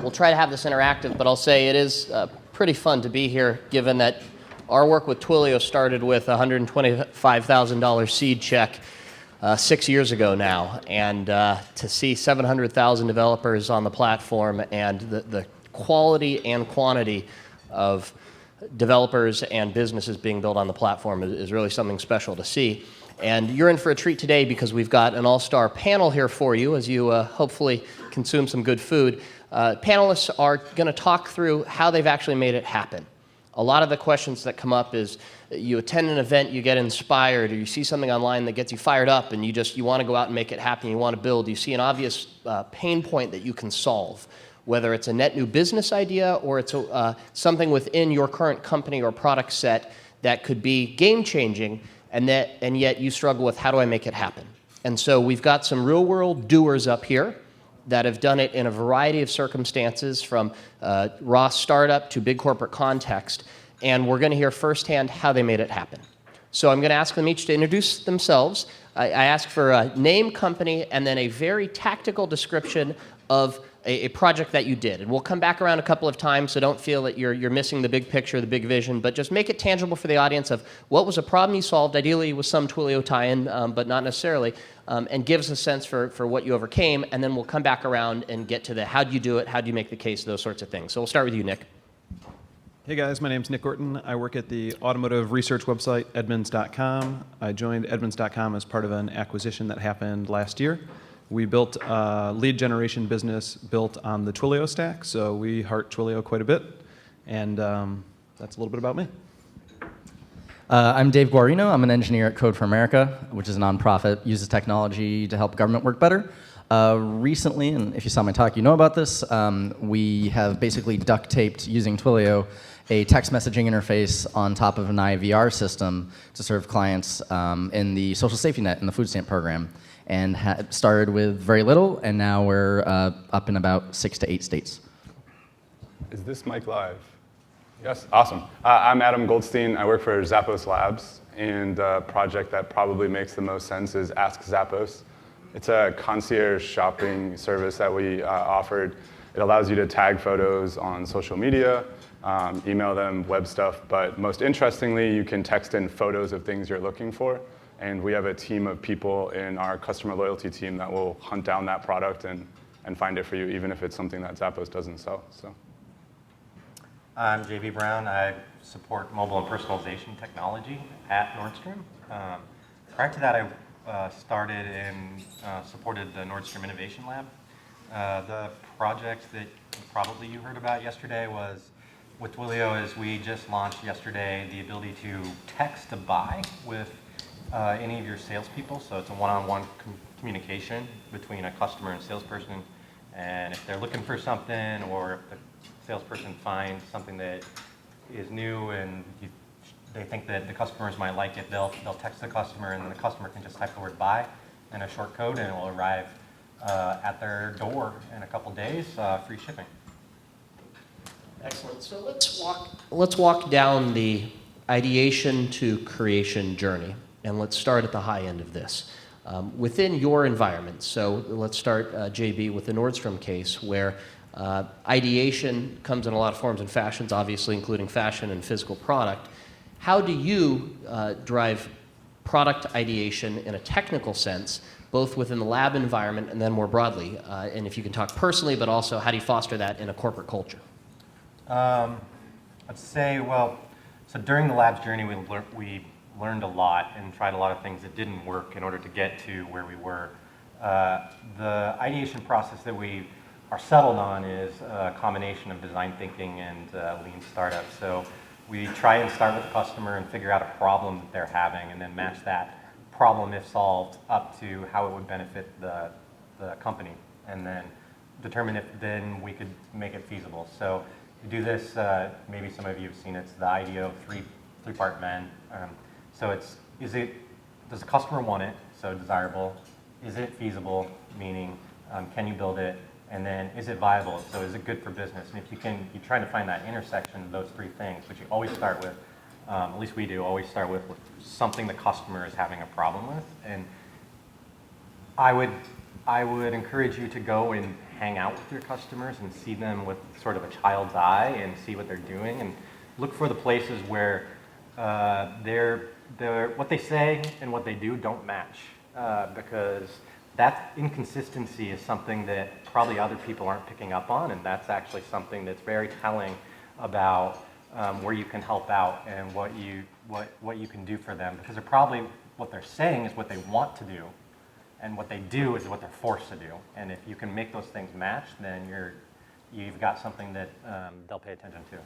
We'll try to have this interactive, but I'll say it is pretty fun to be here, given that our work with Twilio started with a $125,000 seed check 6 years ago now, and to see 700,000 developers on the platform and the quality and quantity of developers and businesses being built on the platform is really something special to see. And you're in for a treat today because we've got an all-star panel here for you as you hopefully consume some good food. Panelists are going to talk through how they've actually made it happen. A lot of the questions that come up is you attend an event, you get inspired, or you see something online that gets you fired up and you want to go out and make it happen, you want to build. You see an obvious pain point that you can solve, whether it's a net new business idea or it's something within your current company or product set that could be game-changing, and yet you struggle with how do I make it happen. And so we've got some real-world doers up here that have done it in a variety of circumstances, from raw startup to big corporate context, and we're going to hear firsthand how they made it happen. So I'm going to ask them each to introduce themselves. I ask for a name, company, and then a very tactical description of a project that you did. And we'll come back around a couple of times, so don't feel that you're missing the big picture, the big vision, but just make it tangible for the audience of what was a problem you solved, ideally with some Twilio tie-in, but not necessarily, and give us a sense for what you overcame, and then we'll come back around and get to the how do you do it, how do you make the case, those sorts of things. So we'll start with you, Nick. Hey guys, my name's Nick Gorton. I work at the automotive research website Edmunds.com. I joined Edmunds.com as part of an acquisition that happened last year. We built a lead generation business built on the Twilio stack, so we heart Twilio quite a bit, and that's a little bit about me. I'm Dave Guarino. I'm an engineer at Code for America, which is a nonprofit, uses technology to help government work better. Recently, and if you saw my talk, you know about this, we have basically duct taped, using Twilio, a text messaging interface on top of an IVR system to serve clients in the social safety net in the food stamp program. And started with very little, and now we're up in about 6 to 8 states. Is this mic live? Yes, awesome. I'm Adam Goldstein. I work for Zappos Labs, and the project that probably makes the most sense is Ask Zappos. It's a concierge shopping service that we offered. It allows you to tag photos on social media, email them, web stuff, but most interestingly, you can text in photos of things you're looking for. And we have a team of people in our customer loyalty team that will hunt down that product and find it for you, even if it's something that Zappos doesn't sell. So. I'm JB Brown. I support mobile and personalization technology at Nordstrom. Prior to that, I started and supported the Nordstrom Innovation Lab. The project that probably you heard about yesterday was with Twilio is we just launched yesterday the ability to text to buy with any of your salespeople, so it's a one-on-one communication between a customer and salesperson. And if they're looking for something, or if the salesperson finds something that is new and they think that the customers might like it, they'll text the customer, and then the customer can just type the word "buy" and a short code, and it will arrive at their door in a couple days, free shipping. Excellent. So let's walk down the ideation to creation journey. And let's start at the high end of this. Within your environment, so let's start, JB, with the Nordstrom case, where ideation comes in a lot of forms and fashions, obviously including fashion and physical product. How do you drive product ideation in a technical sense, both within the lab environment and then more broadly? And if you can talk personally, but also how do you foster that in a corporate culture? I'd say, well, so during the lab's journey, we learned a lot and tried a lot of things that didn't work in order to get to where we were. The ideation process that we are settled on is a combination of design thinking and lean startup. So we try and start with the customer and figure out a problem that they're having, and then match that problem, if solved, up to how it would benefit the company, and then determine if then we could make it feasible. So we do this, maybe some of you have seen it, it's the IDEO three-part men. So does the customer want it, so desirable? Is it feasible, meaning can you build it? And then is it viable, so is it good for business? And if you try to find that intersection of those three things, which you always start with, at least we do, always start with something the customer is having a problem with. And I would I would encourage you to go and hang out with your customers and see them with sort of a child's eye and see what they're doing, and look for the places where what they say and what they do don't match, because that inconsistency is something that probably other people aren't picking up on, and that's actually something that's very telling about where you can help out and what you can do for them, because they're probably, what they're saying is what they want to do, and what they do is what they're forced to do. And if you can make those things match, then you've got something that they'll pay attention to.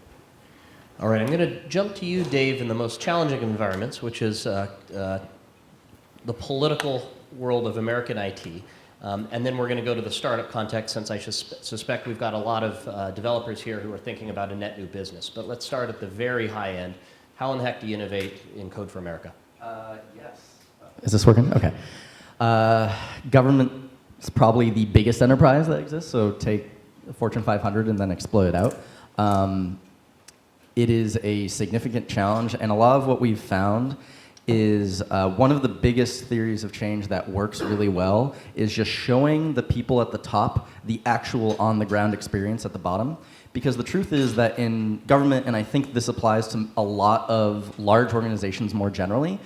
All right, I'm going to jump to you, Dave, in the most challenging of environments, which is the political world of American IT. And then we're going to go to the startup context, since I suspect we've got a lot of developers here who are thinking about a net new business. But let's start at the very high end. How in the heck do you innovate in Code for America? Yes. Is this working? Okay. Government is probably the biggest enterprise that exists, so take the Fortune 500 and then explode it out. It is a significant challenge, and a lot of what we've found is one of the biggest theories of change that works really well is just showing the people at the top the actual on-the-ground experience at the bottom. Because the truth is that in government, and I think this applies to a lot of large organizations more generally,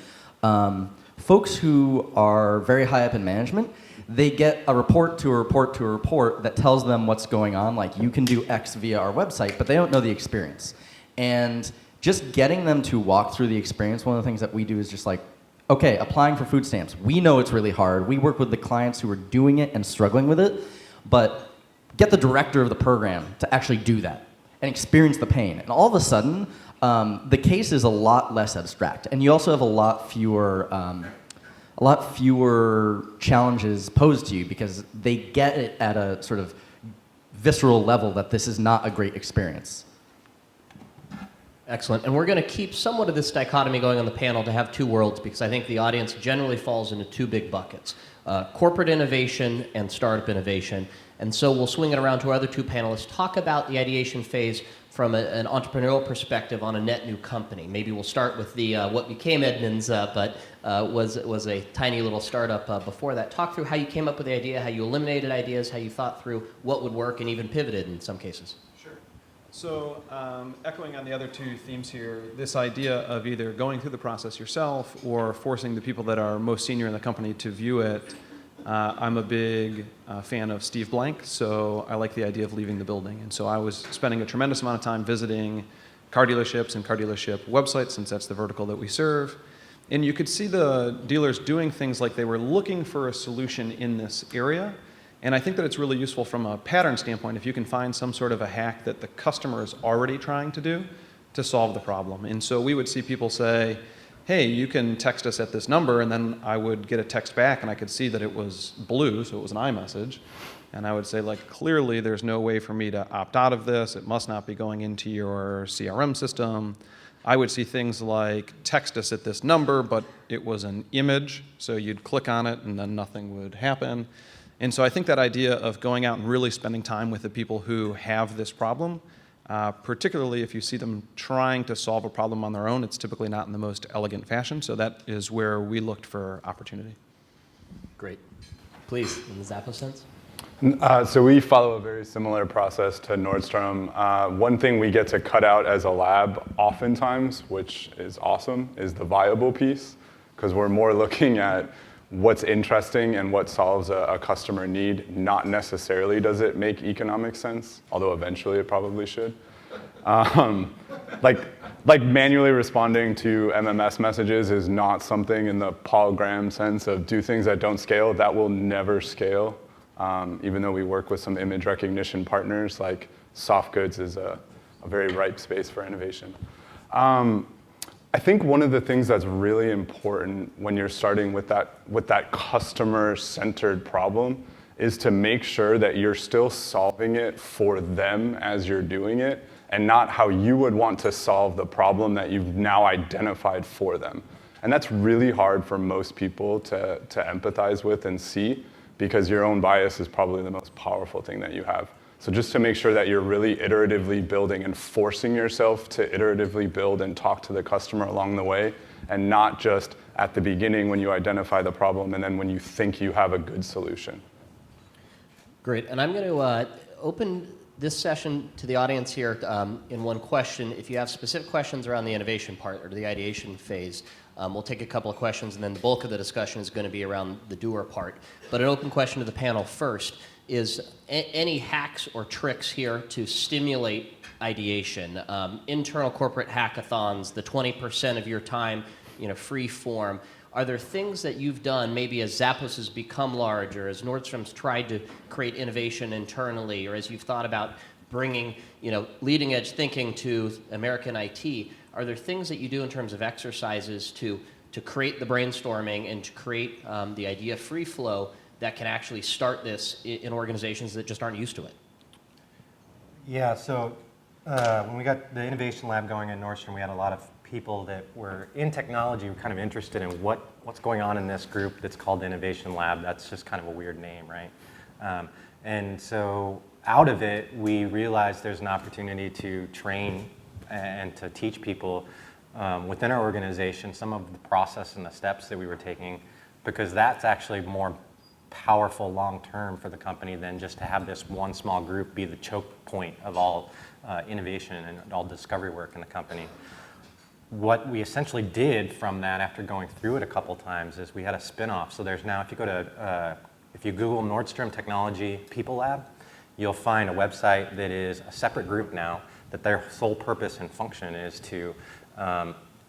folks who are very high up in management, they get a report to a report to a report that tells them what's going on, like you can do X via our website, but they don't know the experience. And just getting them to walk through the experience, one of the things that we do is just like, okay, applying for food stamps. We know it's really hard. We work with the clients who are doing it and struggling with it, but get the director of the program to actually do that and experience the pain. And all of a sudden, the case is a lot less abstract. And you also have a lot fewer challenges posed to you because they get it at a sort of visceral level that this is not a great experience. Excellent. And we're going to keep somewhat of this dichotomy going on the panel to have two worlds, because I think the audience generally falls into two big buckets, corporate innovation and startup innovation. And so we'll swing it around to our other two panelists, talk about the ideation phase from an entrepreneurial perspective on a net new company. Maybe we'll start with the what became Edmunds, but was a tiny little startup before that. Talk through how you came up with the idea, how you eliminated ideas, how you thought through what would work, and even pivoted in some cases. So echoing on the other two themes here, this idea of either going through the process yourself or forcing the people that are most senior in the company to view it. I'm a big fan of Steve Blank, so I like the idea of leaving the building. And so I was spending a tremendous amount of time visiting car dealerships and car dealership websites, since that's the vertical that we serve. And you could see the dealers doing things like they were looking for a solution in this area. And I think that it's really useful from a pattern standpoint if you can find some sort of a hack that the customer is already trying to do to solve the problem. And so we would see people say, hey, you can text us at this number, and then I would get a text back and I could see that it was blue, so it was an iMessage. And I would say, like, clearly there's no way for me to opt out of this. It must not be going into your CRM system. I would see things like text us at this number, but it was an image, so you'd click on it and then nothing would happen. And so I think that idea of going out and really spending time with the people who have this problem, particularly if you see them trying to solve a problem on their own, it's typically not in the most elegant fashion. So that is where we looked for opportunity. Great. Please, in the Zappos sense? So we follow a very similar process to Nordstrom. One thing we get to cut out as a lab oftentimes, which is awesome, is the viable piece, because we're more looking at what's interesting and what solves a customer need, not necessarily does it make economic sense, although eventually it probably should. Like manually responding to MMS messages is not something in the Paul Graham sense of do things that don't scale. That will never scale. Even though we work with some image recognition partners, like soft goods is a very ripe space for innovation. I think one of the things that's really important when you're starting with that customer-centered problem is to make sure that you're still solving it for them as you're doing it, and not how you would want to solve the problem that you've now identified for them. And that's really hard for most people to empathize with and see, because your own bias is probably the most powerful thing that you have. So just to make sure that you're really iteratively building and forcing yourself to iteratively build and talk to the customer along the way, and not just at the beginning when you identify the problem and then when you think you have a good solution. Great, and I'm going to open this session to the audience here in one question. If you have specific questions around the innovation part or the ideation phase, we'll take a couple of questions, and then the bulk of the discussion is going to be around the doer part. But an open question to the panel first is any hacks or tricks here to stimulate ideation? Internal corporate hackathons, the 20% of your time, free form. Are there things that you've done, maybe as Zappos has become large, or as Nordstrom's tried to create innovation internally, or as you've thought about bringing, leading edge thinking to American IT? Are there things that you do in terms of exercises to create the brainstorming and to create the idea free flow that can actually start this in organizations that just aren't used to it? Yeah, so when we got the innovation lab going in Nordstrom, we had a lot of people that were in technology, were kind of interested in what's going on in this group that's called the Innovation Lab. That's just kind of a weird name, right? And so out of it, we realized there's an opportunity to train and to teach people within our organization some of the process and the steps that we were taking, because that's actually more powerful long-term for the company than just to have this one small group be the choke point of all innovation and all discovery work in the company. What we essentially did from that after going through it a couple times is we had a spin-off. So there's now, if you go to, if you Google Nordstrom Technology People Lab, you'll find a website that is a separate group now, that their sole purpose and function is to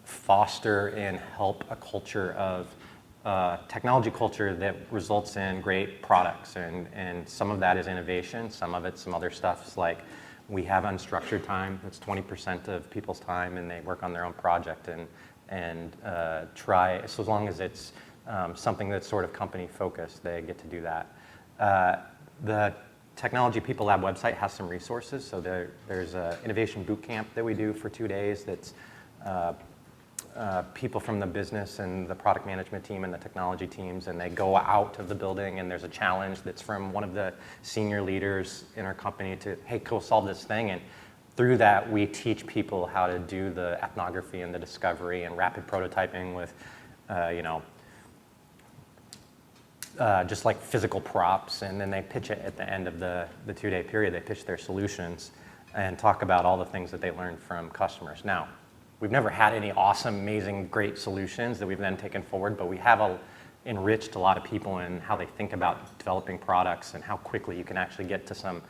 foster and help a culture of technology culture that results in great products. And some of that is innovation, some of it's some other stuff like we have unstructured time. That's 20% of people's time, and they work on their own project and try, so as long as it's something that's sort of company focused, they get to do that. The Technology People Lab website has some resources. So there's an innovation boot camp that we do for 2 days that's people from the business and the product management team and the technology teams, and they go out of the building, and there's a challenge that's from one of the senior leaders in our company to, hey, go solve this thing. And through that, we teach people how to do the ethnography and the discovery and rapid prototyping with, just like physical props, and then they pitch it at the end of the 2-day period. They pitch their solutions and talk about all the things that they learned from customers. Now, we've never had any awesome, amazing, great solutions that we've then taken forward, but we have enriched a lot of people in how they think about developing products and how quickly you can actually get to some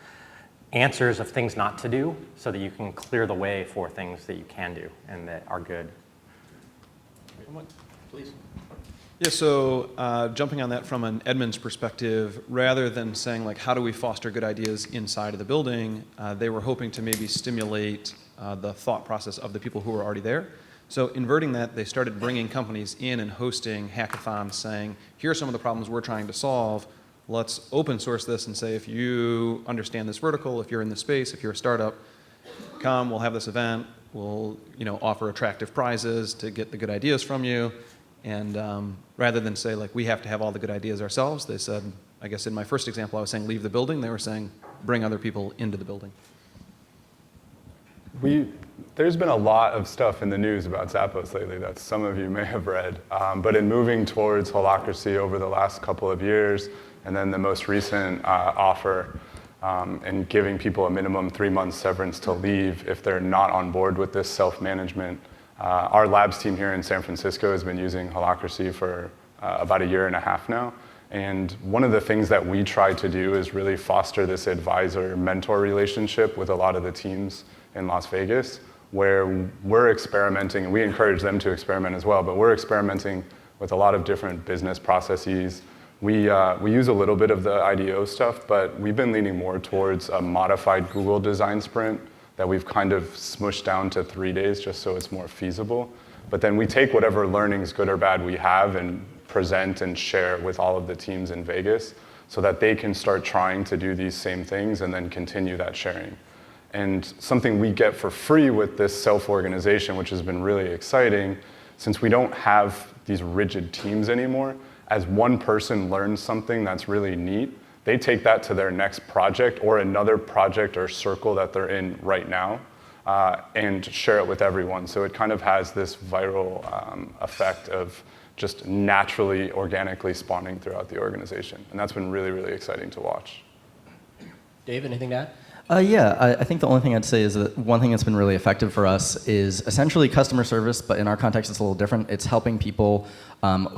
answers of things not to do so that you can clear the way for things that you can do and that are good. Please. Yeah, so jumping on that from an Edmunds perspective, rather than saying like, how do we foster good ideas inside of the building, they were hoping to maybe stimulate the thought process of the people who were already there. So inverting that, they started bringing companies in and hosting hackathons saying, here are some of the problems we're trying to solve. Let's open source this and say, if you understand this vertical, if you're in the space, if you're a startup, come, we'll have this event. We'll offer attractive prizes to get the good ideas from you. And rather than say, like, we have to have all the good ideas ourselves, they said, I guess in my first example, I was saying leave the building. They were saying bring other people into the building. There's been a lot of stuff in the news about Zappos lately that some of you may have read. But in moving towards holacracy over the last couple of years, and then the most recent offer, and giving people a minimum 3-month severance to leave if they're not on board with this self-management, our labs team here in San Francisco has been using holacracy for about 1.5 years now. And one of the things that we try to do is really foster this advisor-mentor relationship with a lot of the teams in Las Vegas, where we're experimenting, and we encourage them to experiment as well, but we're experimenting with a lot of different business processes. We use a little bit of the IDEO stuff, but we've been leaning more towards a modified Google design sprint that we've kind of smushed down to 3 days just so it's more feasible. But then we take whatever learnings, good or bad, we have and present and share with all of the teams in Vegas so that they can start trying to do these same things and then continue that sharing. And something we get for free with this self-organization, which has been really exciting, since we don't have these rigid teams anymore, as one person learns something that's really neat, they take that to their next project or another project or circle that they're in right now and share it with everyone. So it kind of has this viral effect of just naturally, organically spawning throughout the organization. And that's been really, really exciting to watch. Dave, anything to add? Yeah, I think the only thing I'd say is that one thing that's been really effective for us is essentially customer service, but in our context it's a little different. It's helping people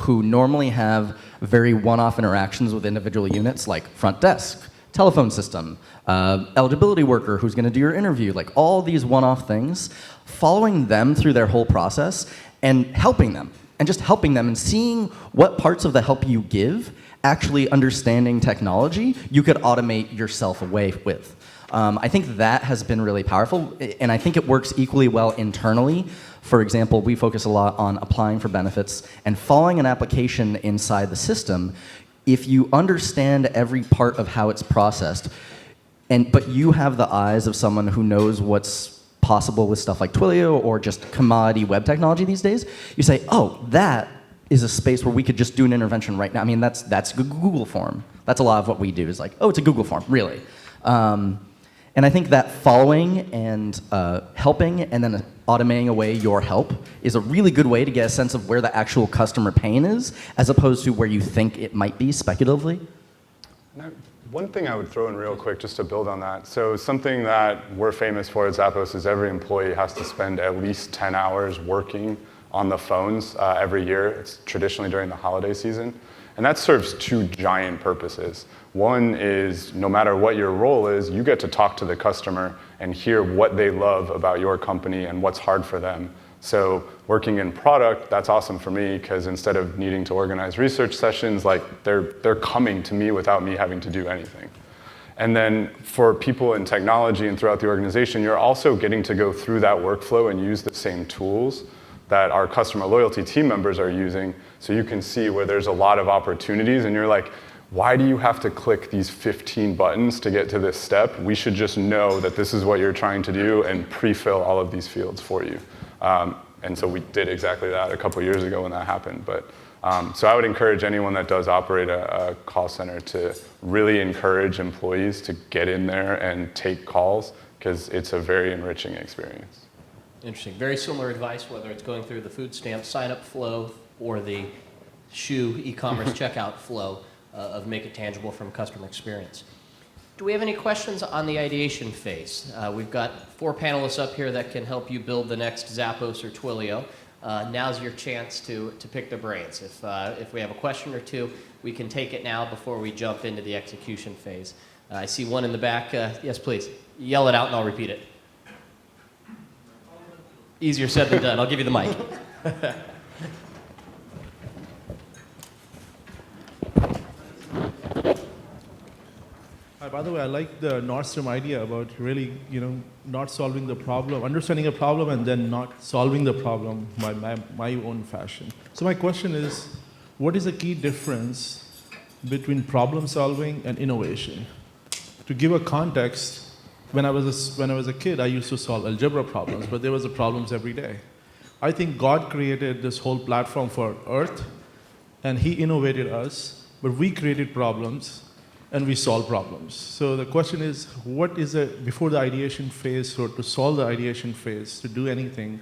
who normally have very one-off interactions with individual units, like front desk, telephone system, eligibility worker who's going to do your interview, like all these one-off things, following them through their whole process and helping them, and just helping them and seeing what parts of the help you give, actually understanding technology, you could automate yourself away with. I think that has been really powerful, and I think it works equally well internally. For example, we focus a lot on applying for benefits and following an application inside the system. If you understand every part of how it's processed, but you have the eyes of someone who knows what's possible with stuff like Twilio or just commodity web technology these days, you say, oh, that is a space where we could just do an intervention right now. I mean, that's a Google form. That's a lot of what we do is like, oh, it's a Google form, really. And I think that following and helping and then automating away your help is a really good way to get a sense of where the actual customer pain is, as opposed to where you think it might be speculatively. One thing I would throw in real quick just to build on that. So something that we're famous for at Zappos is every employee has to spend at least 10 hours working on the phones every year. It's traditionally during the holiday season. And that serves two giant purposes. One is no matter what your role is, you get to talk to the customer and hear what they love about your company and what's hard for them. So working in product, that's awesome for me because instead of needing to organize research sessions, like they're coming to me without me having to do anything. And then for people in technology and throughout the organization, you're also getting to go through that workflow and use the same tools that our customer loyalty team members are using, so you can see where there's a lot of opportunities and you're like, why do you have to click these 15 buttons to get to this step? We should just know that this is what you're trying to do and pre-fill all of these fields for you. And so we did exactly that a couple years ago when that happened. But so I would encourage anyone that does operate a call center to really encourage employees to get in there and take calls because it's a very enriching experience. Interesting. Very similar advice, whether it's going through the food stamp sign-up flow or the shoe e-commerce checkout flow of make it tangible from customer experience. Do we have any questions on the ideation phase? We've got 4 panelists up here that can help you build the next Zappos or Twilio. Now's your chance to pick their brains. If we have a question or two, we can take it now before we jump into the execution phase. I see one in the back. Yes, please. Yell it out and I'll repeat it. Easier said than done. I'll give you the mic. By the way, I like the Nordstrom idea about really, not solving the problem, understanding a problem, and then not solving the problem by my own fashion. So my question is, what is the key difference between problem solving and innovation? To give a context, when I was a kid, I used to solve algebra problems, but there was problems every day. I think God created this whole platform for Earth, and He innovated us, but we created problems, and we solve problems. So the question is, what is before the ideation phase, or to solve the ideation phase, to do anything,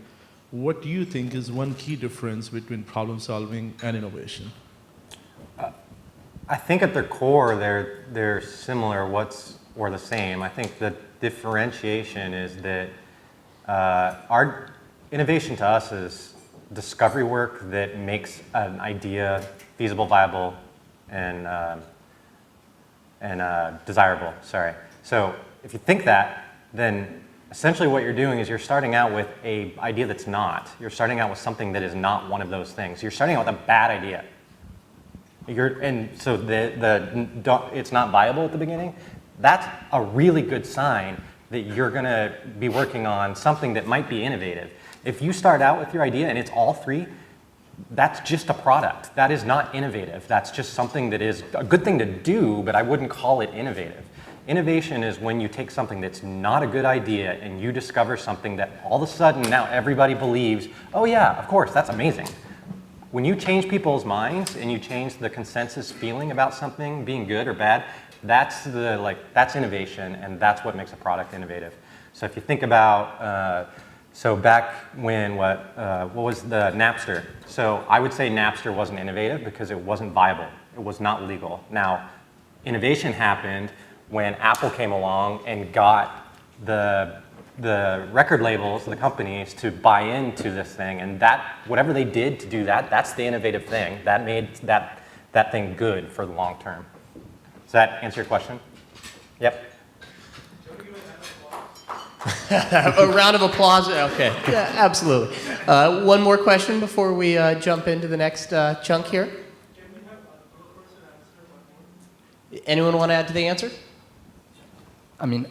what do you think is one key difference between problem solving and innovation? I think at their core, they're similar, or the same. I think the differentiation is that our innovation to us is discovery work that makes an idea feasible, viable, and desirable, sorry. So if you think that, then essentially what you're doing is you're starting out with an idea that's not. You're starting out with something that is not one of those things. You're starting out with a bad idea. And so it's not viable at the beginning. That's a really good sign that you're going to be working on something that might be innovative. If you start out with your idea and it's all 3, that's just a product. That is not innovative. That's just something that is a good thing to do, but I wouldn't call it innovative. Innovation is when you take something that's not a good idea and you discover something that all of a sudden now everybody believes, oh yeah, of course, that's amazing. When you change people's minds and you change the consensus feeling about something being good or bad, that's innovation, and that's what makes a product innovative. So if you think about, so back when, what was the Napster? So I would say Napster wasn't innovative because it wasn't viable. It was not legal. Now, innovation happened when Apple came along and got the record labels, the companies, to buy into this thing, and that whatever they did to do that, that's the innovative thing that made that thing good for the long term. Does that answer your question? Yep. A round of applause. Okay, yeah, absolutely. One more question before we jump into the next chunk here. Anyone want to add to the answer? I mean,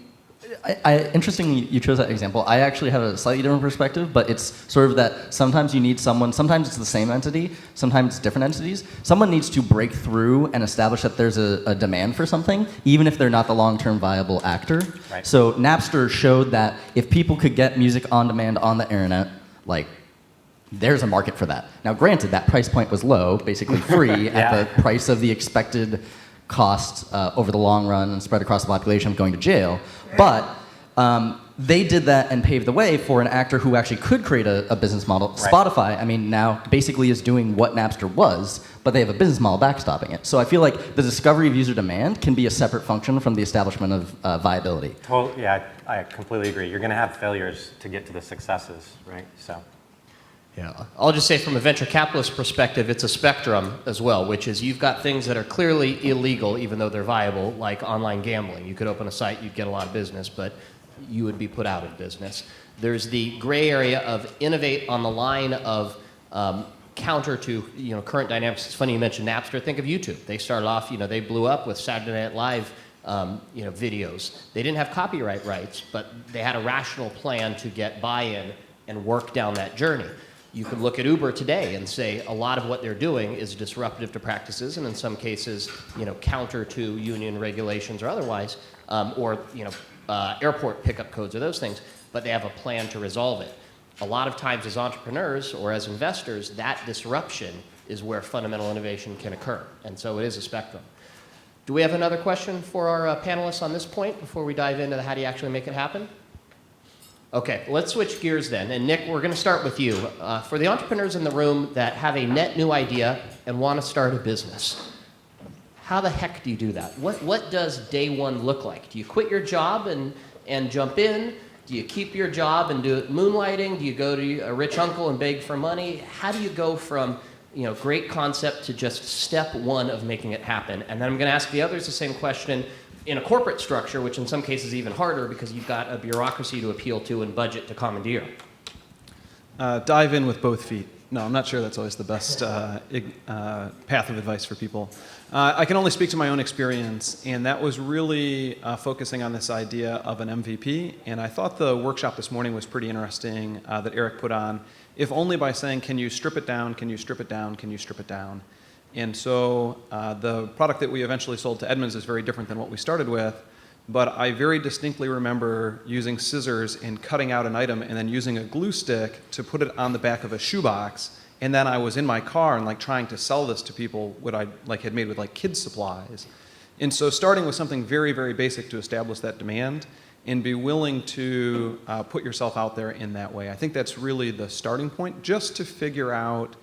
interestingly, you chose that example. I actually have a slightly different perspective, but it's sort of that sometimes you need someone, sometimes it's the same entity, sometimes it's different entities. Someone needs to break through and establish that there's a demand for something, even if they're not the long-term viable actor. Right. So Napster showed that if people could get music on demand on the internet, like, there's a market for that. Now, granted, that price point was low, basically free at the price of the expected cost over the long run and spread across the population of going to jail. But they did that and paved the way for an actor who actually could create a business model. Right. Spotify, I mean, now basically is doing what Napster was, but they have a business model backstopping it. So I feel like the discovery of user demand can be a separate function from the establishment of viability. Totally, yeah, I completely agree. You're going to have failures to get to the successes, right? So. Yeah, I'll just say from a venture capitalist perspective, it's a spectrum as well, which is you've got things that are clearly illegal, even though they're viable, like online gambling. You could open a site, you'd get a lot of business, but you would be put out of business. There's the gray area of innovate on the line of counter to current dynamics. It's funny you mentioned Napster. Think of YouTube. They started off, they blew up with Saturday Night Live videos. They didn't have copyright rights, but they had a rational plan to get buy-in and work down that journey. You could look at Uber today and say a lot of what they're doing is disruptive to practices, and in some cases, counter to union regulations or otherwise, or airport pickup codes or those things. But they have a plan to resolve it. A lot of times, as entrepreneurs or as investors, that disruption is where fundamental innovation can occur, and so it is a spectrum. Do we have another question for our panelists on this point before we dive into the how do you actually make it happen? Okay, let's switch gears then. And Nick, we're going to start with you. For the entrepreneurs in the room that have a net new idea and want to start a business, how the heck do you do that? What does day one look like? Do you quit your job and jump in? Do you keep your job and do it moonlighting? Do you go to a rich uncle and beg for money? How do you go from great concept to just step one of making it happen? And then I'm going to ask the others the same question in a corporate structure, which in some cases is even harder because you've got a bureaucracy to appeal to and budget to commandeer. Dive in with both feet. No, I'm not sure that's always the best path of advice for people. I can only speak to my own experience, and that was really focusing on this idea of an MVP. And I thought the workshop this morning was pretty interesting that Eric put on, if only by saying, can you strip it down, can you strip it down, can you strip it down? And so the product that we eventually sold to Edmunds is very different than what we started with, but I very distinctly remember using scissors and cutting out an item and then using a glue stick to put it on the back of a shoebox, and then I was in my car and trying to sell this to people what I had made with kids supplies. And so starting with something very, very basic to establish that demand and be willing to put yourself out there in that way. I think that's really the starting point, just to figure out,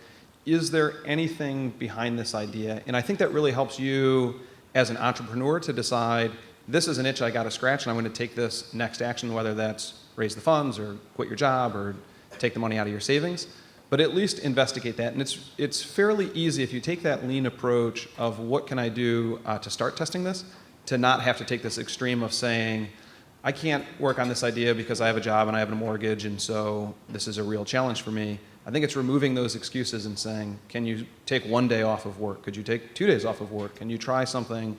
is there anything behind this idea? And I think that really helps you as an entrepreneur to decide, this is an itch I got to scratch, and I'm going to take this next action, whether that's raise the funds or quit your job or take the money out of your savings. But at least investigate that. And it's fairly easy if you take that lean approach of what can I do to start testing this, to not have to take this extreme of saying, I can't work on this idea because I have a job and I have a mortgage, and so this is a real challenge for me. I think it's removing those excuses and saying, can you take 1 day off of work? Could you take 2 days off of work? Can you try something?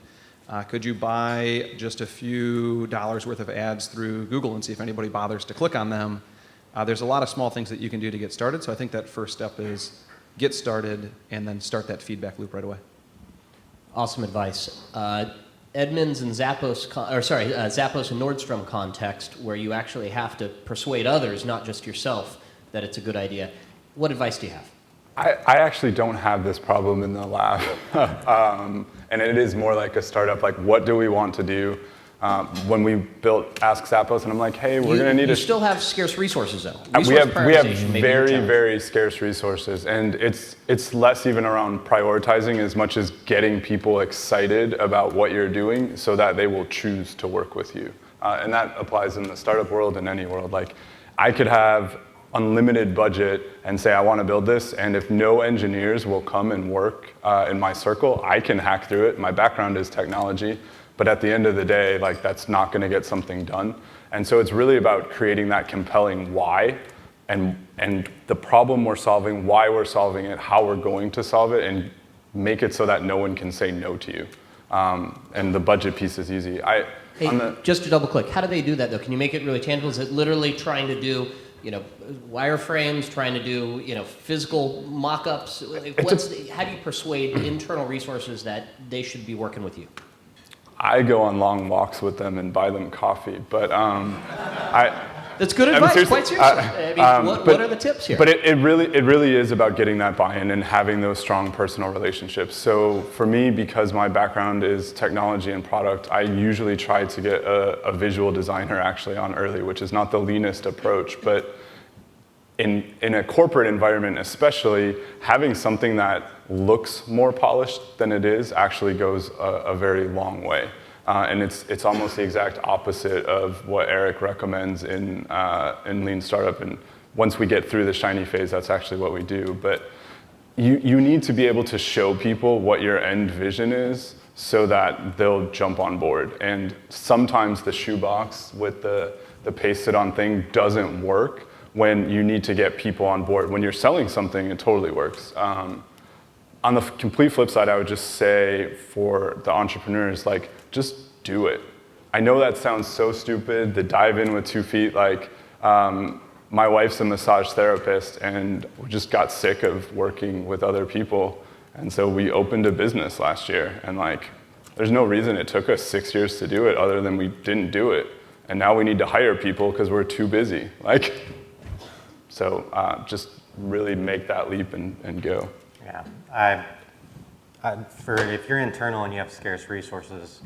Could you buy just a few dollars worth of ads through Google and see if anybody bothers to click on them? There's a lot of small things that you can do to get started. So I think that first step is get started and then start that feedback loop right away. Awesome advice. Edmunds and Zappos and Nordstrom context, where you actually have to persuade others, not just yourself, that it's a good idea. What advice do you have? I actually don't have this problem in the lab. And it is more like a startup, what do we want to do? When we built Ask Zappos, and I'm like, hey, we're going to need You still have scarce resources, though. we have Prioritization may be a very, challenge. very scarce resources, and it's less even around prioritizing as much as getting people excited about what you're doing so that they will choose to work with you. And that applies in the startup world and any world. Like, I could have unlimited budget and say I want to build this, and if no engineers will come and work in my circle, I can hack through it. My background is technology. But at the end of the day, like, that's not going to get something done. And so it's really about creating that compelling why and the problem we're solving, why we're solving it, how we're going to solve it, and make it so that no one can say no to you. And the budget piece is easy. Hey, just to double click, how do they do that, though? Can you make it really tangible? Is it literally trying to do, wireframes, trying to do, physical mock-ups? How do you persuade internal resources that they should be working with you? I go on long walks with them and buy them coffee, but that's good advice. Quite seriously. What are the tips here? But it really is about getting that buy-in and having those strong personal relationships. So for me, because my background is technology and product, I usually try to get a visual designer actually on early, which is not the leanest approach, but in a corporate environment especially, having something that looks more polished than it is actually goes a very long way. And it's almost the exact opposite of what Eric recommends in Lean Startup. And once we get through the shiny phase, that's actually what we do. But you need to be able to show people what your end vision is so that they'll jump on board. And sometimes the shoebox with the pasted on thing doesn't work when you need to get people on board. When you're selling something, it totally works. On the complete flip side, I would just say for the entrepreneurs, like, just do it. I know that sounds so stupid, the dive in with 2 feet. Like, my wife's a massage therapist, and we just got sick of working with other people. And so we opened a business last year. And like, there's no reason it took us 6 years to do it other than we didn't do it. And now we need to hire people because we're too busy. Like, so just really make that leap and go. Yeah, if you're internal and you have scarce resources,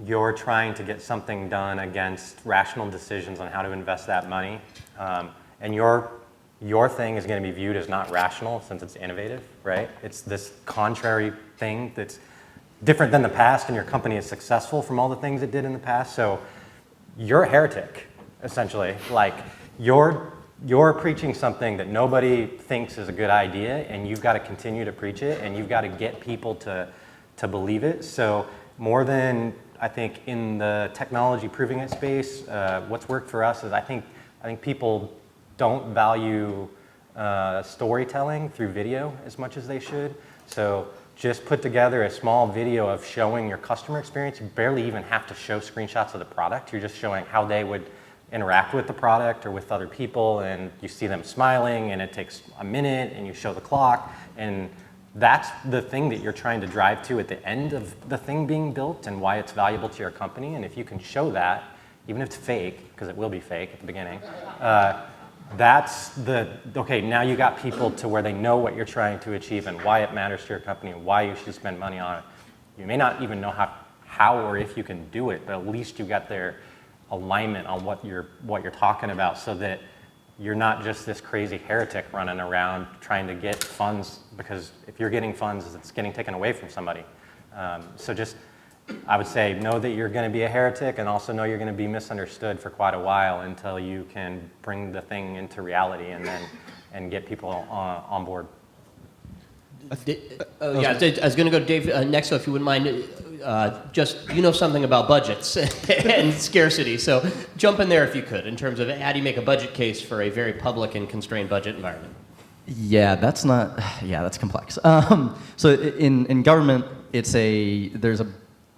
you're trying to get something done against rational decisions on how to invest that money, and your thing is going to be viewed as not rational since it's innovative, right? It's this contrary thing that's different than the past, and your company is successful from all the things it did in the past. So you're a heretic, essentially. Like, you're preaching something that nobody thinks is a good idea, and you've got to continue to preach it, and you've got to get people to believe it. So more than, I think, in the technology proving it space, what's worked for us is I think people don't value storytelling through video as much as they should. So just put together a small video of showing your customer experience. You barely even have to show screenshots of the product. You're just showing how they would interact with the product or with other people, and you see them smiling, and it takes a minute, and you show the clock, and that's the thing that you're trying to drive to at the end of the thing being built and why it's valuable to your company. And if you can show that, even if it's fake, because it will be fake at the beginning, that's okay, now you got people to where they know what you're trying to achieve and why it matters to your company and why you should spend money on it. You may not even know how or if you can do it, but at least you got their alignment on what you're talking about, so that you're not just this crazy heretic running around trying to get funds, because if you're getting funds, it's getting taken away from somebody. So just, I would say, know that you're going to be a heretic, and also know you're going to be misunderstood for quite a while until you can bring the thing into reality and get people on board. I was going to go to Dave next, so if you wouldn't mind, just, something about budgets and scarcity, so jump in there if you could, in terms of how do you make a budget case for a very public and constrained budget environment? Yeah, that's complex. So in government, there's a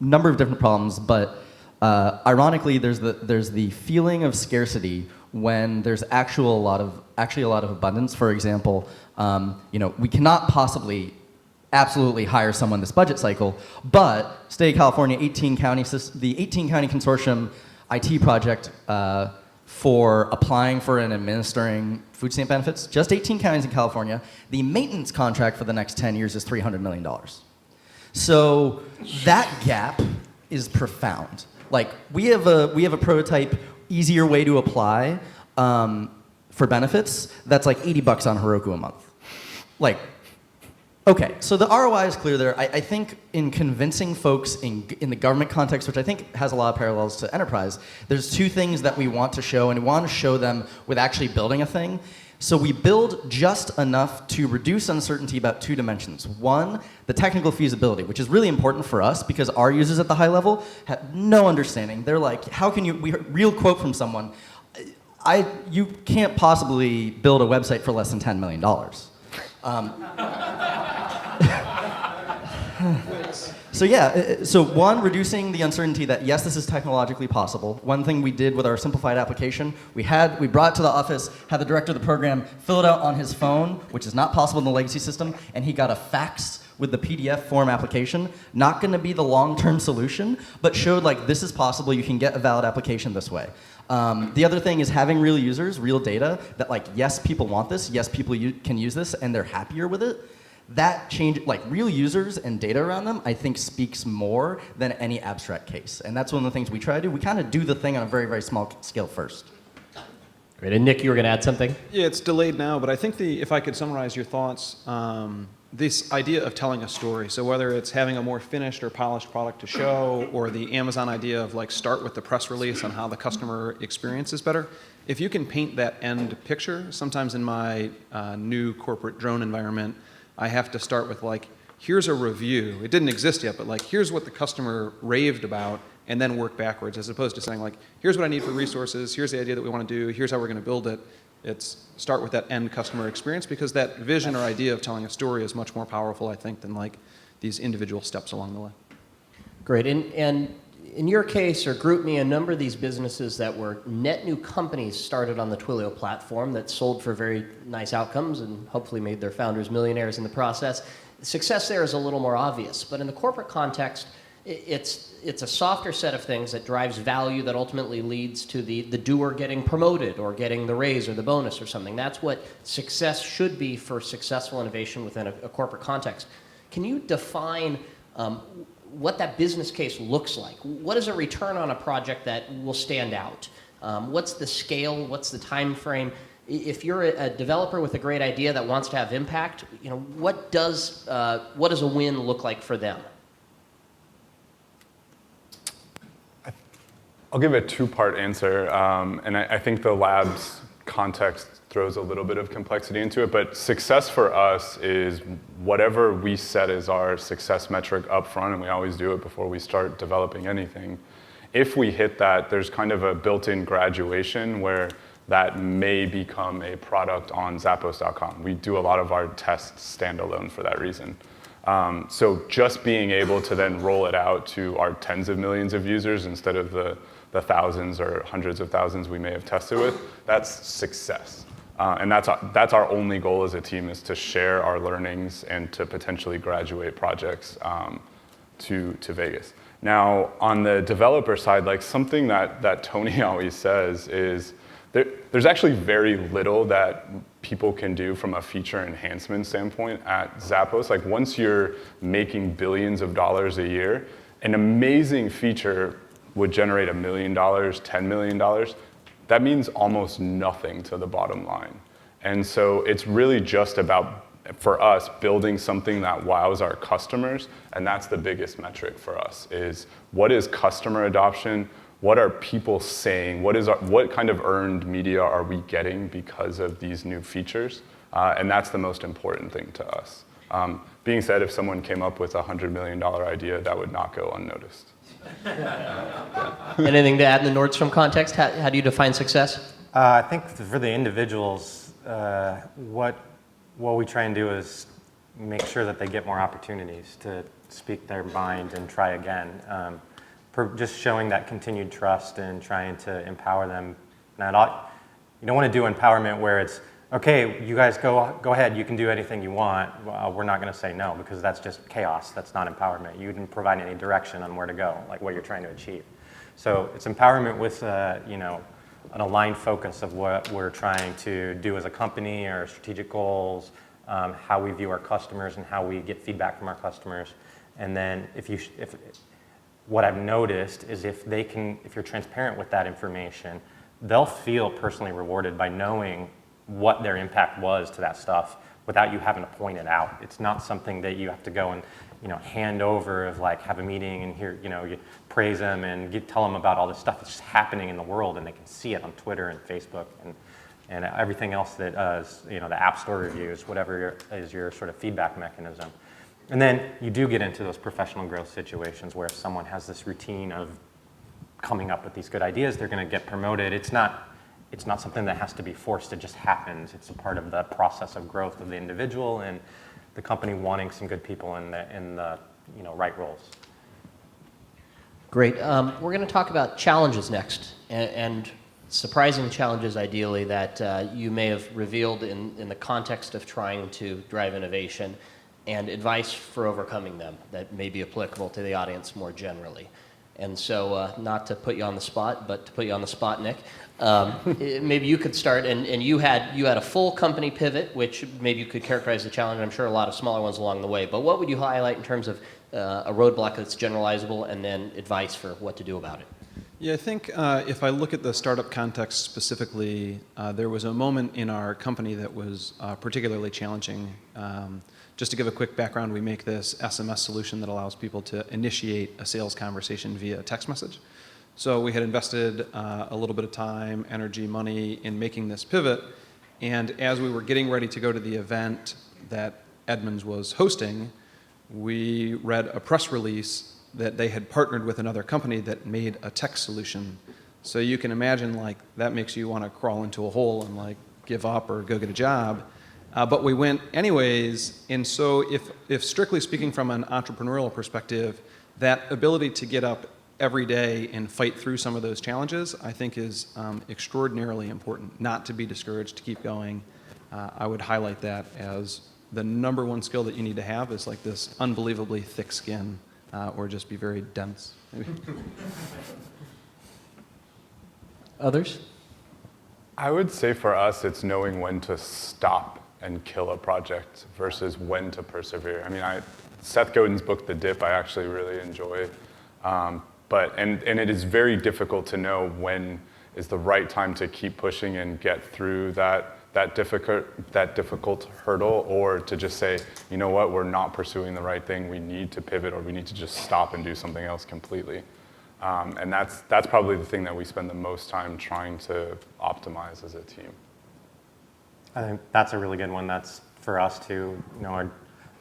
number of different problems, but ironically, there's the feeling of scarcity when there's actually a lot of abundance. For example, we cannot possibly absolutely hire someone this budget cycle, but state of California, the 18 county consortium IT project for applying for and administering food stamp benefits, just 18 counties in California, the maintenance contract for the next 10 years is $300 million. So that gap is profound. Like, we have a prototype, easier way to apply for benefits that's like $80 on Heroku a month. Like, okay, so the ROI is clear there. I think in convincing folks in the government context, which I think has a lot of parallels to enterprise, there's two things that we want to show, and we want to show them with actually building a thing. So we build just enough to reduce uncertainty about two dimensions. One, the technical feasibility, which is really important for us because our users at the high level have no understanding. They're like, how can you, real quote from someone, you can't possibly build a website for less than $10 million. So yeah, so one, reducing the uncertainty that yes, this is technologically possible. One thing we did with our simplified application, we brought it to the office, had the director of the program fill it out on his phone, which is not possible in the legacy system, and he got a fax with the PDF form application. Not gonna be the long-term solution, but showed like this is possible, you can get a valid application this way. The other thing is having real users, real data, that like, yes, people want this, yes, people can use this, and they're happier with it. That change, like real users and data around them, I think speaks more than any abstract case. And that's one of the things we try to do. We kind of do the thing on a very, very small scale first. Great. And Nick, you were going to add something? Yeah, it's delayed now, but I think if I could summarize your thoughts, this idea of telling a story, so whether it's having a more finished or polished product to show, or the Amazon idea of like start with the press release on how the customer experience is better, if you can paint that end picture, sometimes in my new corporate drone environment, I have to start with like, here's a review. It didn't exist yet, but like, here's what the customer raved about, and then work backwards, as opposed to saying like, here's what I need for resources, here's the idea that we want to do, here's how we're going to build it. It's start with that end customer experience, because that vision or idea of telling a story is much more powerful, I think, than like these individual steps along the way. Great. And in your case, or GroupMe, a number of these businesses that were net new companies started on the Twilio platform that sold for very nice outcomes and hopefully made their founders millionaires in the process. Success there is a little more obvious, but in the corporate context, it's a softer set of things that drives value that ultimately leads to the doer getting promoted or getting the raise or the bonus or something. That's what success should be for successful innovation within a corporate context. Can you define what that business case looks like? What is a return on a project that will stand out? What's the scale? What's the time frame? If you're a developer with a great idea that wants to have impact, what does a win look like for them? I'll give a two-part answer, and I think the lab's context throws a little bit of complexity into it, but success for us is whatever we set as our success metric up front, and we always do it before we start developing anything. If we hit that, there's kind of a built-in graduation where that may become a product on Zappos.com. We do a lot of our tests standalone for that reason. So just being able to then roll it out to our tens of millions of users instead of the thousands or hundreds of thousands we may have tested with, that's success. And that's our only goal as a team, is to share our learnings and to potentially graduate projects to Vegas. Now, on the developer side, like something that Tony always says is there's actually very little that people can do from a feature enhancement standpoint at Zappos. Like once you're making billions of dollars a year, an amazing feature would generate $1 million, $10 million. That means almost nothing to the bottom line. And so it's really just about, for us, building something that wows our customers, and that's the biggest metric for us, is what is customer adoption? What are people saying? What kind of earned media are we getting because of these new features? And that's the most important thing to us. Being said, if someone came up with a $100 million idea, that would not go unnoticed. Anything to add in the Nordstrom context? How do you define success? I think for the individuals, what we try and do is make sure that they get more opportunities to speak their mind and try again. Just showing that continued trust and trying to empower them. Now, you don't want to do empowerment where it's, okay, you guys go ahead, you can do anything you want. Well, we're not going to say no, because that's just chaos. That's not empowerment. You didn't provide any direction on where to go, like what you're trying to achieve. So it's empowerment with an aligned focus of what we're trying to do as a company, our strategic goals, how we view our customers and how we get feedback from our customers. And then what I've noticed is if you're transparent with that information, they'll feel personally rewarded by knowing what their impact was to that stuff without you having to point it out. It's not something that you have to go and hand over of like have a meeting and here you praise them and tell them about all this stuff that's just happening in the world, and they can see it on Twitter and Facebook and everything else that the App Store reviews, whatever is your sort of feedback mechanism. And then you do get into those professional growth situations where if someone has this routine of coming up with these good ideas, they're going to get promoted. It's not something that has to be forced. It just happens. It's a part of the process of growth of the individual and the company wanting some good people in the right roles. Great. We're going to talk about challenges next, and surprising challenges, ideally, that you may have revealed in the context of trying to drive innovation, and advice for overcoming them that may be applicable to the audience more generally. And so, not to put you on the spot, but to put you on the spot, Nick, maybe you could start, and you had a full company pivot, which maybe you could characterize the challenge. I'm sure a lot of smaller ones along the way, but what would you highlight in terms of a roadblock that's generalizable, and then advice for what to do about it? Yeah, I think if I look at the startup context specifically, there was a moment in our company that was particularly challenging. Just to give a quick background, we make this SMS solution that allows people to initiate a sales conversation via text message. So we had invested a little bit of time, energy, money in making this pivot, and as we were getting ready to go to the event that Edmunds was hosting, we read a press release that they had partnered with another company that made a text solution. So you can imagine, like, that makes you want to crawl into a hole and like give up or go get a job. But we went anyways, and so if strictly speaking from an entrepreneurial perspective, that ability to get up every day and fight through some of those challenges, I think is extraordinarily important. Not to be discouraged, to keep going. I would highlight that as the number one skill that you need to have is like this unbelievably thick skin, or just be very dense. Others? I would say for us, it's knowing when to stop and kill a project versus when to persevere. I mean, Seth Godin's book, The Dip, I actually really enjoy. And it is very difficult to know when is the right time to keep pushing and get through that difficult hurdle, or to just say, you know what, we're not pursuing the right thing, we need to pivot, or we need to just stop and do something else completely. And that's probably the thing that we spend the most time trying to optimize as a team. I think that's a really good one. That's for us too.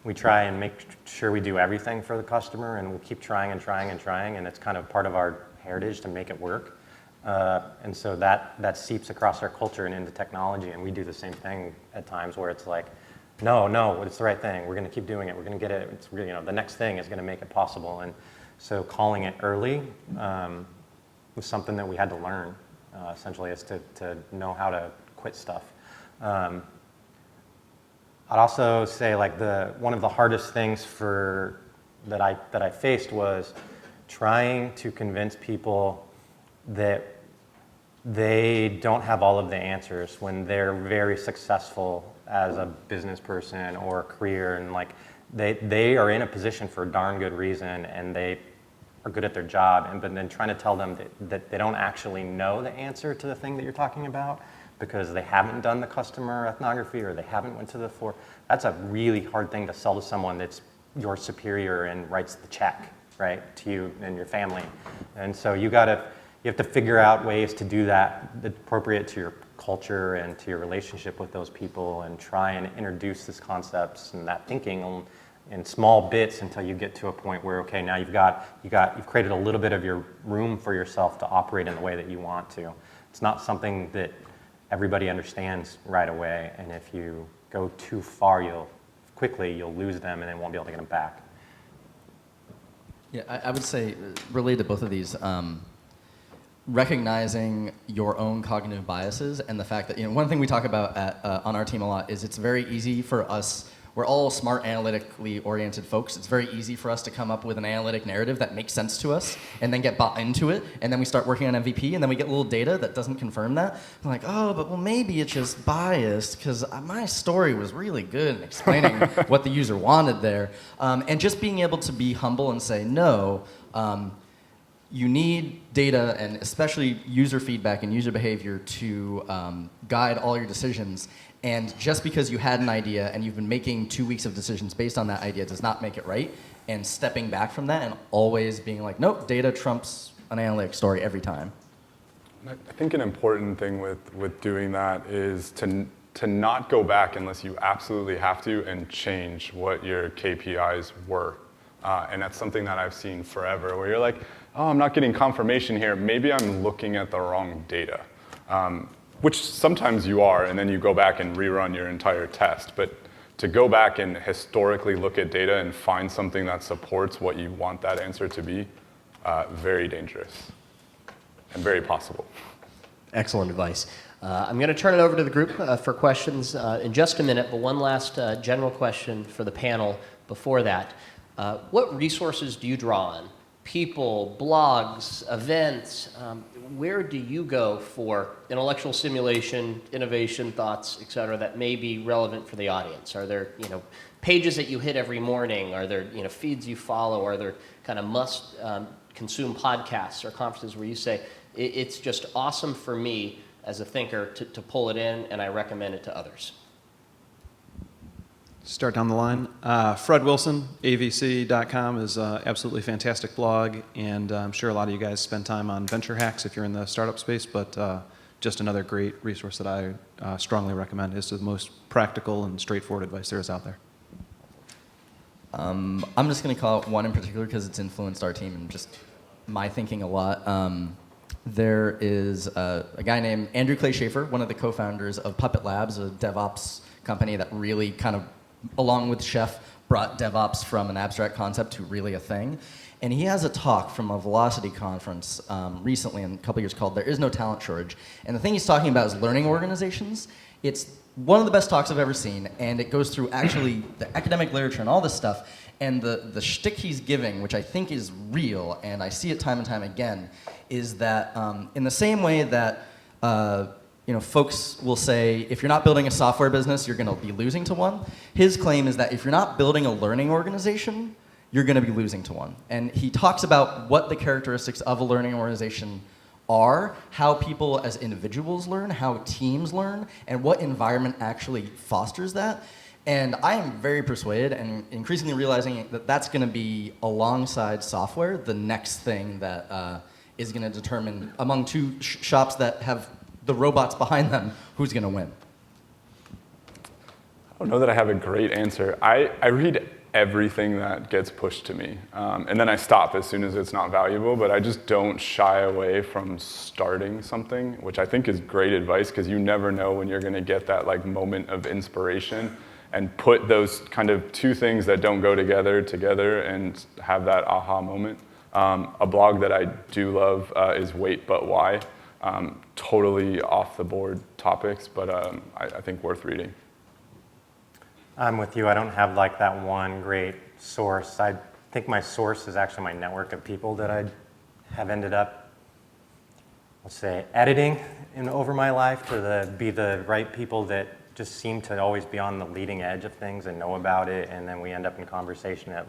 We try and make sure we do everything for the customer, and we'll keep trying and trying and trying, and it's kind of part of our heritage to make it work. And so that seeps across our culture and into technology, and we do the same thing at times where it's like, no, it's the right thing. We're going to keep doing it. We're going to get it. It's really, the next thing is going to make it possible. And so calling it early was something that we had to learn. Essentially, is to know how to quit stuff. I'd also say like one of the hardest things that I faced was trying to convince people that they don't have all of the answers when they're very successful as a business person or a career, and like they are in a position for a darn good reason, and they are good at their job, but then trying to tell them that they don't actually know the answer to the thing that you're talking about because they haven't done the customer ethnography or they haven't went to the floor. That's a really hard thing to sell to someone that's your superior and writes the check, right, to you and your family. And so you have to figure out ways to do that appropriate to your culture and to your relationship with those people, and try and introduce these concepts and that thinking in small bits until you get to a point where, okay, now you've created a little bit of your room for yourself to operate in the way that you want to. It's not something that everybody understands right away, and if you go too far, you'll lose them and then won't be able to get them back. Yeah, I would say, related to both of these, recognizing your own cognitive biases, and the fact that, one thing we talk about on our team a lot is it's very easy for us. We're all smart, analytically oriented folks. It's very easy for us to come up with an analytic narrative that makes sense to us and then get bought into it. And then we start working on MVP, and then we get a little data that doesn't confirm that. I'm like, well, maybe it's just biased because my story was really good in explaining what the user wanted there. And just being able to be humble and say, no, you need data and especially user feedback and user behavior to guide all your decisions. And just because you had an idea and you've been making 2 weeks of decisions based on that idea does not make it right. And stepping back from that and always being like, nope, data trumps an analytic story every time. I think an important thing with doing that is to not go back unless you absolutely have to and change what your KPIs were. And that's something that I've seen forever, where you're like, oh, I'm not getting confirmation here. Maybe I'm looking at the wrong data, which sometimes you are, and then you go back and rerun your entire test. But to go back and historically look at data and find something that supports what you want that answer to be, very dangerous and very possible. Excellent advice. I'm going to turn it over to the group for questions in just a minute, but one last general question for the panel before that. What resources do you draw on? People, blogs, events, where do you go for intellectual simulation, innovation, thoughts, et cetera, that may be relevant for the audience? Are there, pages that you hit every morning? Are there, feeds you follow? Are there kind of must consume podcasts or conferences where you say, it's just awesome for me as a thinker to pull it in, and I recommend it to others? Start down the line. Fred Wilson, avc.com is an absolutely fantastic blog, and I'm sure a lot of you guys spend time on Venture Hacks if you're in the startup space, but just another great resource that I strongly recommend. It's the most practical and straightforward advice there is out there. I'm just going to call out one in particular because it's influenced our team and just my thinking a lot. There is a guy named Andrew Clay Schaefer, one of the co-founders of Puppet Labs, a DevOps company that really kind of, along with Chef, brought DevOps from an abstract concept to really a thing. And he has a talk from a Velocity conference recently, in a couple years, called There Is No Talent Shortage. And the thing he's talking about is learning organizations. It's one of the best talks I've ever seen, and it goes through actually the academic literature and all this stuff. And the shtick he's giving, which I think is real, and I see it time and time again, is that in the same way that folks will say, if you're not building a software business, you're going to be losing to one. His claim is that if you're not building a learning organization, you're going to be losing to one. And he talks about what the characteristics of a learning organization are, how people as individuals learn, how teams learn, and what environment actually fosters that. And I am very persuaded and increasingly realizing that that's going to be, alongside software, the next thing that is going to determine, among two shops that have the robots behind them, who's going to win. I don't know that I have a great answer. I read everything that gets pushed to me, and then I stop as soon as it's not valuable, but I just don't shy away from starting something, which I think is great advice, because you never know when you're going to get that moment of inspiration and put those kind of two things that don't go together and have that aha moment. A blog that I do love is Wait But Why. Totally off the board topics, but I think worth reading. I'm with you. I don't have that one great source. I think my source is actually my network of people that I have ended up, let's say, editing over my life to be the right people that just seem to always be on the leading edge of things and know about it, and then we end up in conversation at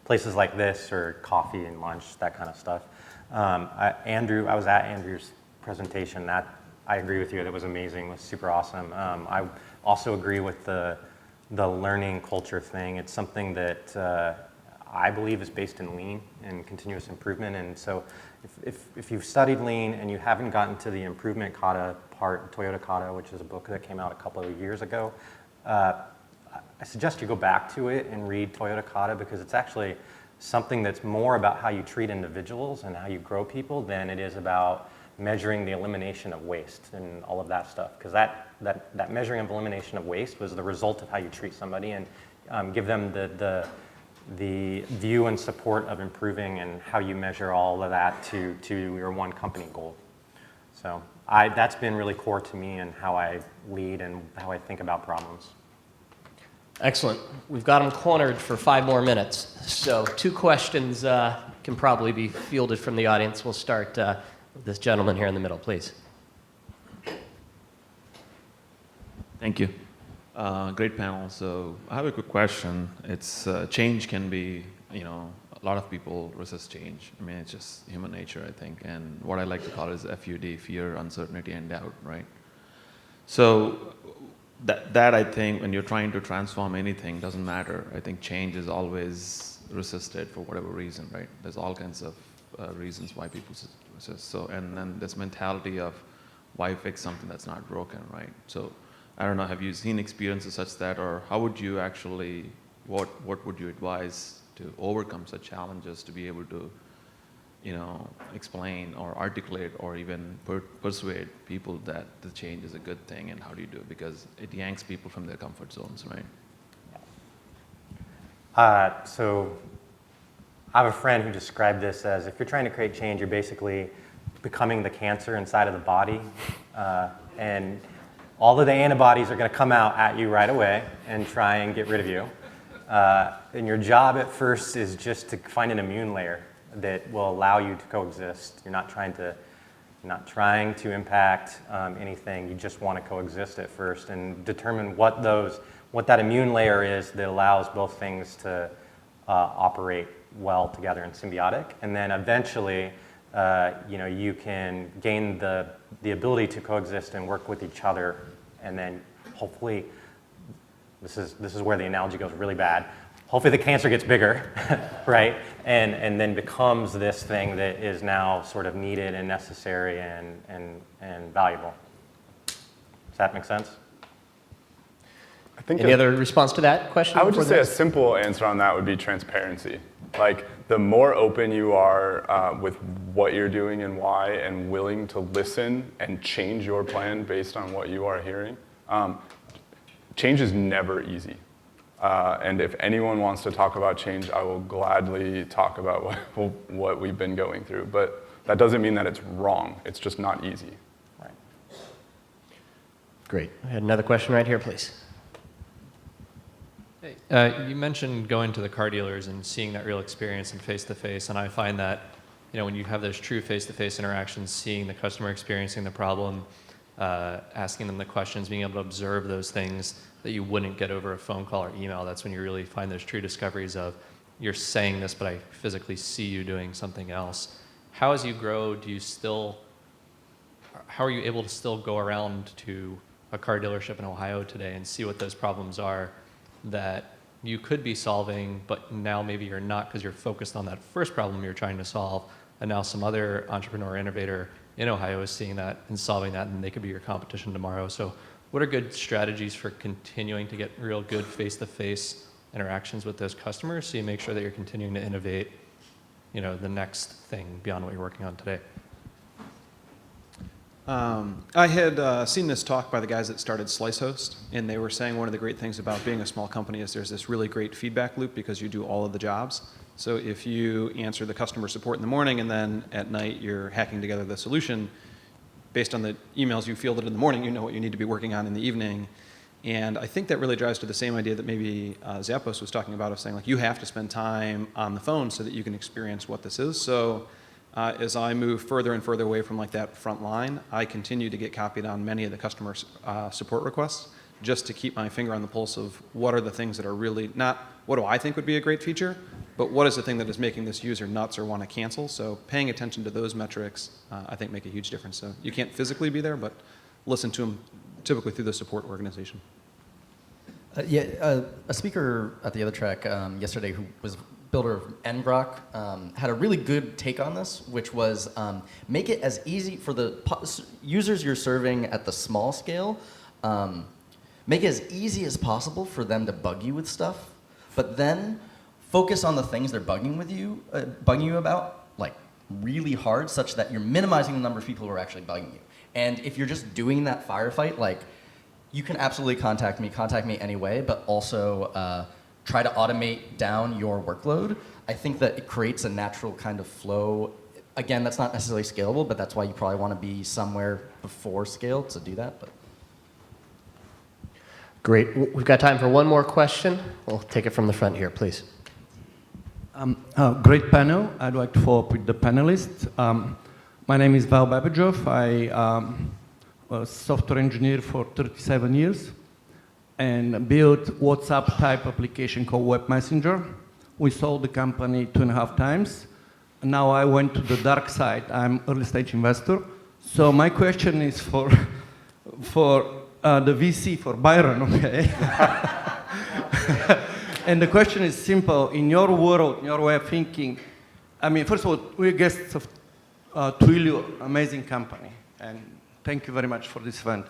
places like this or coffee and lunch, that kind of stuff. I was at Andrew's presentation. That I agree with you. That was amazing. It was super awesome. I also agree with the learning culture thing. It's something that I believe is based in lean and continuous improvement. And so if you've studied lean and you haven't gotten to the improvement kata part, Toyota Kata, which is a book that came out a couple of years ago, I suggest you go back to it and read Toyota Kata, because it's actually something that's more about how you treat individuals and how you grow people than it is about measuring the elimination of waste and all of that stuff. Because that measuring of elimination of waste was the result of how you treat somebody and give them the view and support of improving, and how you measure all of that to your one company goal. So that's been really core to me and how I lead and how I think about problems. Excellent. We've got them cornered for 5 more minutes. So 2 questions can probably be fielded from the audience. We'll start with this gentleman here in the middle, please. Thank you. Great panel. So I have a quick question. It's change can be, a lot of people resist change. I mean, it's just human nature, I think. And what I like to call is FUD, fear, uncertainty, and doubt, right? So that I think when you're trying to transform anything doesn't matter. I think change is always resisted for whatever reason, right? There's all kinds of reasons why people resist. So, and then this mentality of why fix something that's not broken, right? So I don't know, have you seen experiences such that, or how would you actually, what would you advise to overcome such challenges to be able to, explain or articulate or even persuade people that the change is a good thing, and how do you do it? Because it yanks people from their comfort zones, right? So I have a friend who described this as, if you're trying to create change, you're basically becoming the cancer inside of the body, and all of the antibodies are going to come out at you right away and try and get rid of you. And your job at first is just to find an immune layer that will allow you to coexist. You're not trying to impact anything. You just want to coexist at first and determine what that immune layer is that allows both things to operate well together and symbiotic. And then eventually, you can gain the ability to coexist and work with each other. And then hopefully, this is where the analogy goes really bad. Hopefully the cancer gets bigger, right? And then becomes this thing that is now sort of needed and necessary and valuable. Does that make sense? I think Any other response to that question? I would just say a simple answer on that would be transparency. Like, the more open you are with what you're doing and why, and willing to listen and change your plan based on what you are hearing, change is never easy. And if anyone wants to talk about change, I will gladly talk about what we've been going through. But that doesn't mean that it's wrong. It's just not easy. Right. Great. I had another question right here, please. Hey, you mentioned going to the car dealers and seeing that real experience and face-to-face, and I find that when you have those true face-to-face interactions, seeing the customer experiencing the problem, asking them the questions, being able to observe those things that you wouldn't get over a phone call or email, that's when you really find those true discoveries of, you're saying this, but I physically see you doing something else. How, as you grow, how are you able to still go around to a car dealership in Ohio today and see what those problems are that you could be solving, but now maybe you're not because you're focused on that first problem you're trying to solve, and now some other entrepreneur innovator in Ohio is seeing that and solving that, and they could be your competition tomorrow. So what are good strategies for continuing to get real good face-to-face interactions with those customers so you make sure that you're continuing to innovate, the next thing beyond what you're working on today? I had seen this talk by the guys that started SliceHost, and they were saying one of the great things about being a small company is there's this really great feedback loop because you do all of the jobs. So if you answer the customer support in the morning and then at night you're hacking together the solution, based on the emails you fielded in the morning, you know what you need to be working on in the evening. And I think that really drives to the same idea that maybe Zappos was talking about, of saying, like, you have to spend time on the phone so that you can experience what this is. So as I move further and further away from that front line, I continue to get copied on many of the customer support requests, just to keep my finger on the pulse of what are the things that are really not what do I think would be a great feature, but what is the thing that is making this user nuts or want to cancel. So paying attention to those metrics, I think, make a huge difference. So you can't physically be there, but listen to them typically through the support organization. A speaker at the other track yesterday, who was builder of ngrok, had a really good take on this, which was make it as easy for the users you're serving at the small scale, make it as easy as possible for them to bug you with stuff, but then focus on the things they're bugging you about, like, really hard, such that you're minimizing the number of people who are actually bugging you. And if you're just doing that firefight, like, you can absolutely contact me anyway, but also try to automate down your workload. I think that it creates a natural kind of flow. Again, that's not necessarily scalable, but that's why you probably want to be somewhere before scale to do that. But Great. We've got time for one more question. We'll take it from the front here, please. Great panel. I'd like to follow up with the panelists. My name is Val Babajov. I'm a software engineer for 37 years and built WhatsApp type application called Web Messenger, We sold the company 2.5 times. Now I went to the dark side. I'm early stage investor. So my question is for the VC, for Byron, okay? And the question is simple. In your world, in your way of thinking, I mean, first of all, we're guests of Twilio, amazing company. And thank you very much for this event.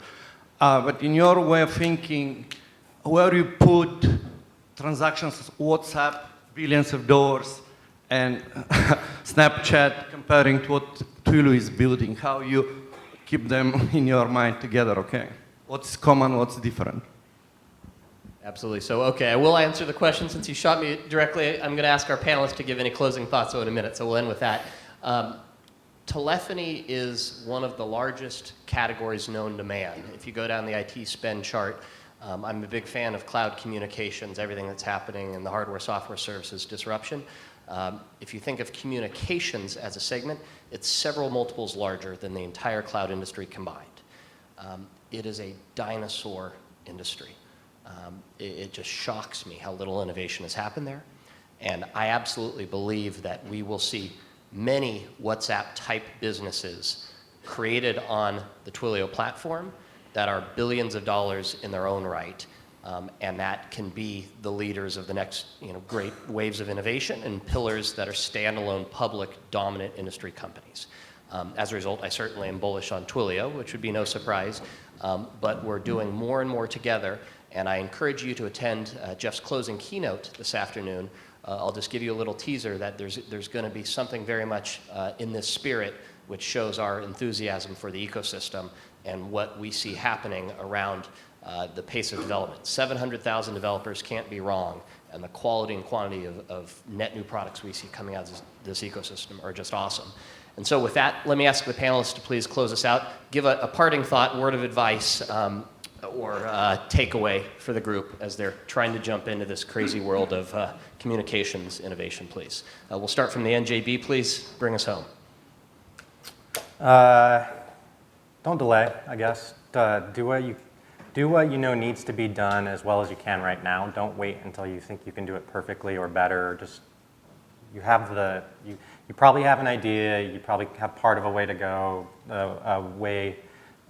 But in your way of thinking, where you put transactions, WhatsApp, billions of dollars, and Snapchat comparing to what Twilio is building, how you keep them in your mind together, okay? What's common, what's different? Absolutely. So, okay, I will answer the question since you shot me directly. I'm going to ask our panelists to give any closing thoughts in a minute, so we'll end with that. Telephony is one of the largest categories known to man. If you go down the IT spend chart, I'm a big fan of cloud communications, everything that's happening in the hardware, software services disruption. If you think of communications as a segment, it's several multiples larger than the entire cloud industry combined. It is a dinosaur industry. It just shocks me how little innovation has happened there. And I absolutely believe that we will see many WhatsApp-type businesses created on the Twilio platform that are billions of dollars in their own right, and that can be the leaders of the next great waves of innovation and pillars that are standalone, public, dominant industry companies. As a result, I certainly am bullish on Twilio, which would be no surprise, but we're doing more and more together, and I encourage you to attend Jeff's closing keynote this afternoon. I'll just give you a little teaser that there's going to be something very much in this spirit which shows our enthusiasm for the ecosystem and what we see happening around the pace of development. 700,000 developers can't be wrong, and the quality and quantity of net new products we see coming out of this ecosystem are just awesome. And so with that, let me ask the panelists to please close us out. Give a parting thought, word of advice, or takeaway for the group as they're trying to jump into this crazy world of communications innovation, please. We'll start from the NJB, please. Bring us home. Don't delay, I guess. Do what you know needs to be done as well as you can right now. Don't wait until you think you can do it perfectly or better. Or just you probably have an idea. You probably have part of a way to go, a way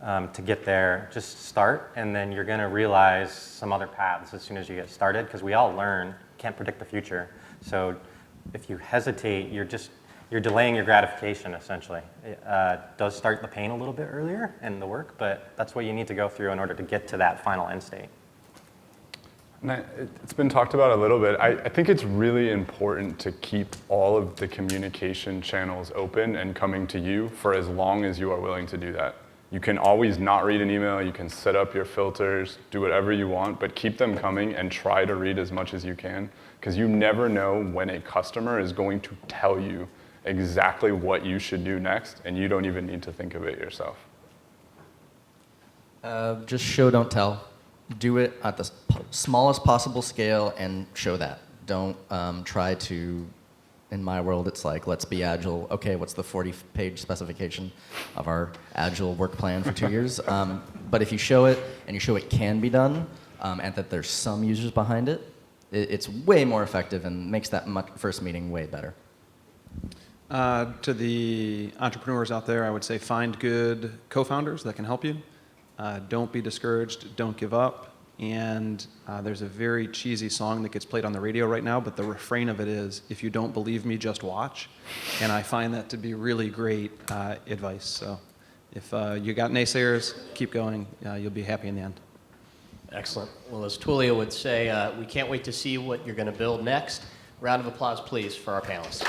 to get there. Just start, and then you're going to realize some other paths as soon as you get started, because we all learn. Can't predict the future. So if you hesitate, you're delaying your gratification, essentially. It does start the pain a little bit earlier in the work, but that's what you need to go through in order to get to that final end state. And it's been talked about a little bit. I think it's really important to keep all of the communication channels open and coming to you for as long as you are willing to do that. You can always not read an email, you can set up your filters, do whatever you want, but keep them coming and try to read as much as you can, because you never know when a customer is going to tell you exactly what you should do next, and you don't even need to think of it yourself. Just show, don't tell. Do it at the smallest possible scale and show that. Don't try to, in my world, it's like, let's be agile. Okay, what's the 40-page specification of our agile work plan for 2 years? But if you show it, and you show it can be done, and that there's some users behind it, it's way more effective and makes that first meeting way better. To the entrepreneurs out there, I would say find good co-founders that can help you. Don't be discouraged, don't give up. And there's a very cheesy song that gets played on the radio right now, but the refrain of it is, if you don't believe me, just watch. And I find that to be really great advice. So if you got naysayers, keep going. You'll be happy in the end. Excellent. Well, as Twilio would say, we can't wait to see what you're going to build next. Round of applause, please, for our panelists.